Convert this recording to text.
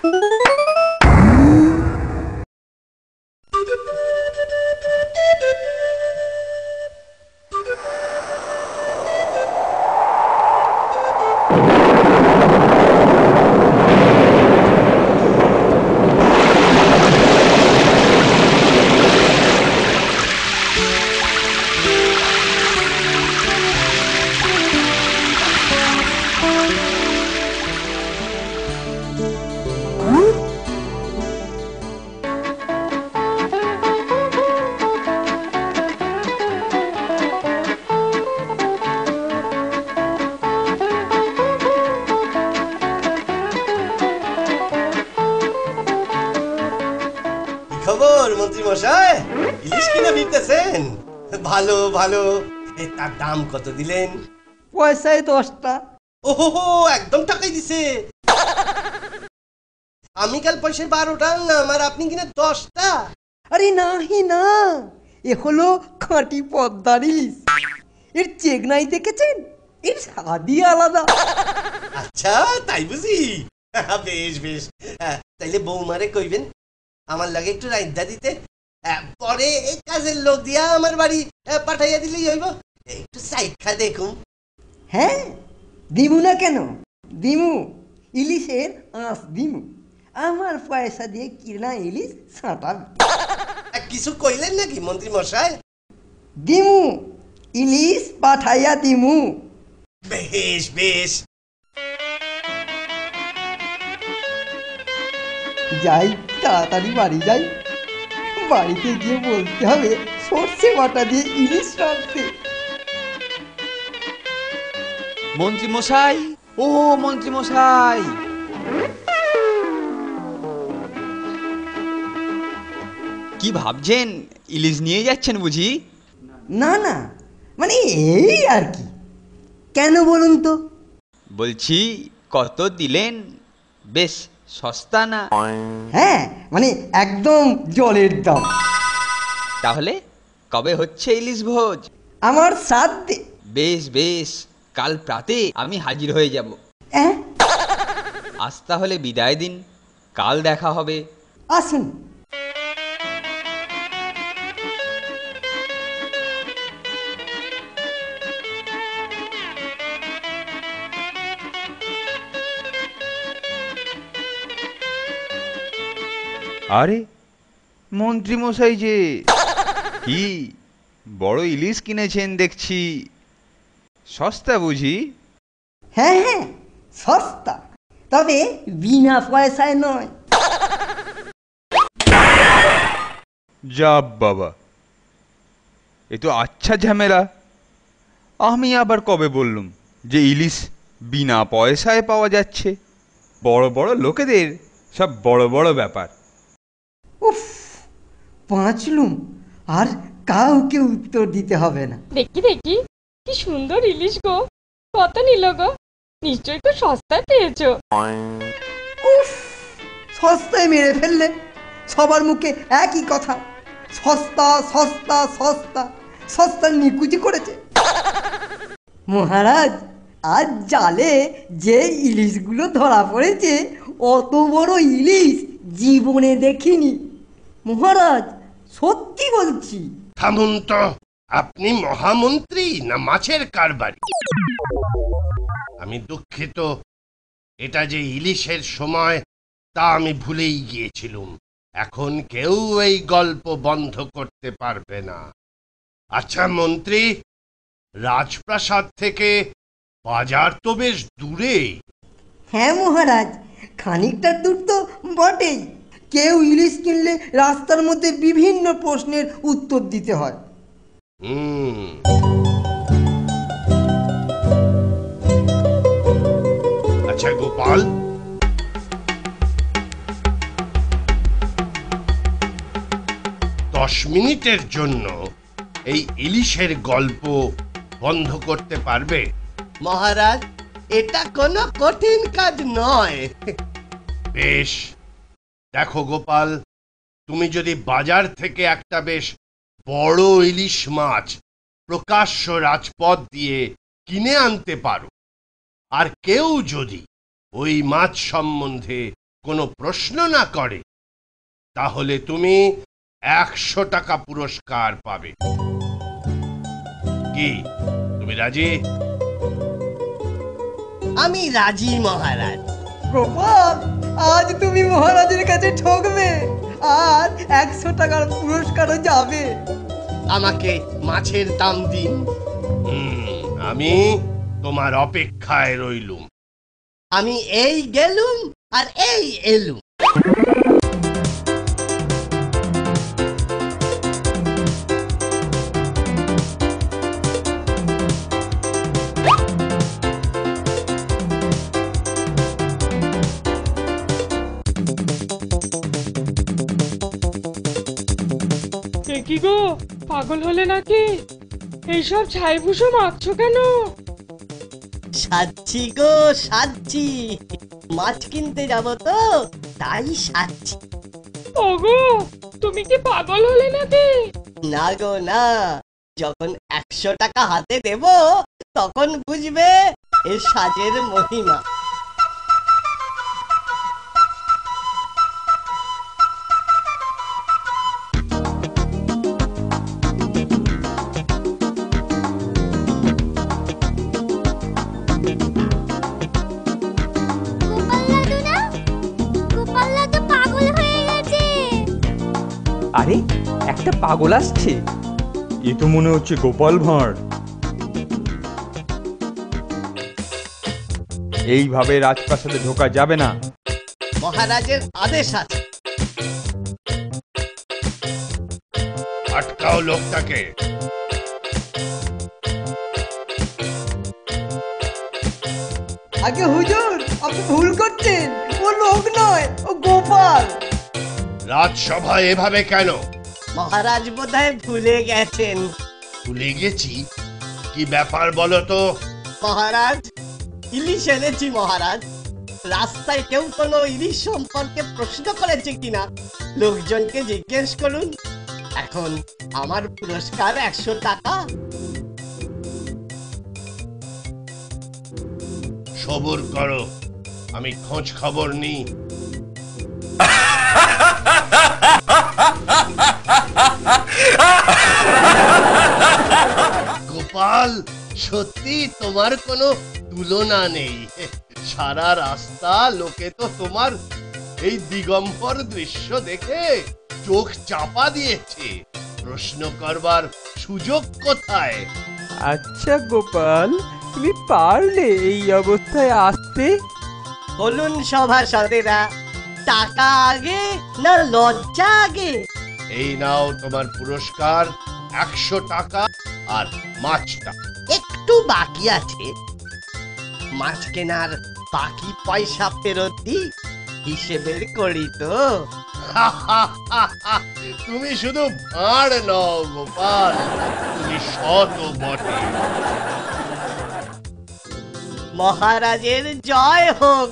খবর মন্ত্রী মশাই, ইলিশ কিনে ফিরতেছেন? ভালো ভালো। তার দাম কত দিলেন? পয়সায় 10টা। ওহো, একদম টাকাই দিছে। আমি কাল পয়সায় 12টা আনলাম আর আপনি কিনে 10টা। আরে নাহি না, এ হলো খাঁটি পদ্মার ইলিশ। এর চেকনাই দেখেছেন? এর স্বাদই আলাদা। আচ্ছা তাই বুঝি? বেশ বেশ, তাইলে বৌমারে কইবেন আমার লাগে একটু রাইন্দা দিতে। পরে কাজের লোক দিয়া আমার বাড়ি পাঠাইয়া দিলেই হইব। একটু সাইখা দেখুন। হ্যাঁ, দিমু না কেন? দিমু, ইলিশের আঁশ দিমু। আমার পয়সা দিয়ে কিনা ইলিশ ছাঁটাবি। কিছু কইলেন নাকি মন্ত্রী মশাই? দিমু, ইলিশ পাঠাইয়া দিমু। বেশ বেশ। যাই, তাড়াতাড়ি বাড়ি যাই। বাড়িতে গিয়ে বলতে হবে সর্ষে বাটা দিয়ে ইলিশ রাখতে। মন্ত্রী মশাই, ও মন্ত্রী মশাই, কি ভাবছেন? ইলিশ নিয়ে যাচ্ছেন বুঝি? না না, মানে এই আর কি। কেন বলুন তো? বলছি কত দিলেন? বেশ সস্তা না? হ্যাঁ, মানে একদম জলের দাম। তাহলে কবে হচ্ছে ইলিশ ভোজ? আমার সাধ্যে। বেশ বেশ, কাল প্রাতে আমি হাজির হয়ে যাব। আজ তাহলে বিদায় দিন, কাল দেখা হবে। আসুন। আরে মন্ত্রী মশাই যে, কি বড় ইলিশ কিনেছেন দেখছি। সস্তা বুঝি? হ্যাঁ হ্যাঁ, সস্তা, তবে বিনা পয়সায় নয়। যা বাবা, এ তো আচ্ছা ঝামেলা। আমি আবার কবে বললুম যে ইলিশ বিনা পয়সায় পাওয়া যাচ্ছে? বড় বড় লোকেদের সব বড় বড় ব্যাপার। উফ, পাঁচলুম, আর কাউকে উত্তর দিতে হবে না। দেখি দেখি, কি সুন্দর ইলিশ গো। কত নিল গো? নিশ্চয়ই খুব সস্তায় পেয়েছো। উফ, সস্তায় মেরে ফেললে। সবার মুখে একই কথা, সস্তা সস্তা সস্তা। সস্তা নিকুচি করেছে। মহারাজ, আজ জালে যে ইলিশগুলো ধরা পড়েছে, অত বড় ইলিশ জীবনে দেখিনি। মহারাজ, সত্যি বলছি। থামুন তো, আপনি মহামন্ত্রী না মাছের কারবারি? আমি দুঃখিত, এটা যে ইলিশের সময় তা আমি ভুলেই গিয়েছিলুম। এখন কেউ এই গল্প বন্ধ করতে পারবে না। আচ্ছা মন্ত্রী, রাজপ্রাসাদ থেকে বাজার তো বেশ দূরে। হ্যাঁ মহারাজ, খানিকটা দূর তো বটেই। কেউ ইলিশ কিনলে রাস্তার মধ্যে বিভিন্ন প্রশ্নের উত্তর দিতে হয়। আচ্ছা গোপাল, 10 মিনিটের জন্য এই ইলিশের গল্প বন্ধ করতে পারবে? মহারাজ, এটা কোনো কঠিন কাজ নয়। বেশ, দেখো গোপাল, তুমি যদি বাজার থেকে একটা বেশ বড় ইলিশ মাছ প্রকাশ্য রাজপথ দিয়ে কিনে আনতে পারো, আর কেউ যদি ওই মাছ সম্বন্ধে কোনো প্রশ্ন না করে, তাহলে তুমি 100 টাকা পুরস্কার পাবে। কি তুমি রাজি? আমি রাজি মহারাজ। গোপাল, আজ তুমি মহারাজের কাছে ঠকবে আর 100 টাকার পুরস্কারও যাবে। আমাকে মাছের দাম দিন। আমি তোমার অপেক্ষায় রইলুম। আমি এই গেলুম আর এই এলুম। কি গো, পাগল হলে নাকি? এইসব ছাইভুষো মাখছো কেন? সাজছি গো, সাজছি। মাছ কিনতে যাব তো, তাই সাজছি। ওগো, তুমি কি পাগল হলে নাকি? না গো না, যখন 100 টাকা হাতে দেব তখন বুঝবে এ সাজের মহিমা। আরে, একটা পাগল আসছে। এ তো মনে হচ্ছে গোপাল ভাঁড়। এইভাবে রাজপ্রাসাদে ঢোকা যাবে না। মহারাজের আদেশ আছে। আটকাও লোকটাকে। আগে হুজুর, আপনি ভুল করছেন। ও লোক নয়, ও গোপাল। রাজসভায় এভাবে কেন? মহারাজ বোধহয় ভুলে গেছেন। ভুলে গেছি? কি ব্যাপার বলো তো? মহারাজ, ইলিশ এনেছি মহারাজ। রাস্তায় কেউ কোনো ইলিশ সম্পর্কে প্রশ্ন করেছে কিনা লোকজনকে জিজ্ঞেস করুন। এখন আমার পুরস্কার 100 টাকা। সবুর করো, আমি খোঁজ খবর নিই। গোপাল, সত্যি তোমার কোনো তুলনা নেই। সারা রাস্তা লোকে তো তোমার এই দিগম্বর দৃশ্য দেখে চোখ চাপা দিয়েছে। প্রশ্ন করবার সুযোগ কোথায়? আচ্ছা গোপাল, তুমি পারলে এই অবস্থায় আসতে? বলুন সভাসদেরা, টাকা আগে না লজ্জা আগে? এই নাও তোমার পুরস্কার, 100 টাকা আর মাছটা। একটু বাকি আছে, মাছ কেনার বাকি পয়সা ফেরত দি, হিসেবের করি তো। তুমি শুধু ভাঁড় নও গোপাল, তুমি সৎ বটে। মহারাজের জয় হোক।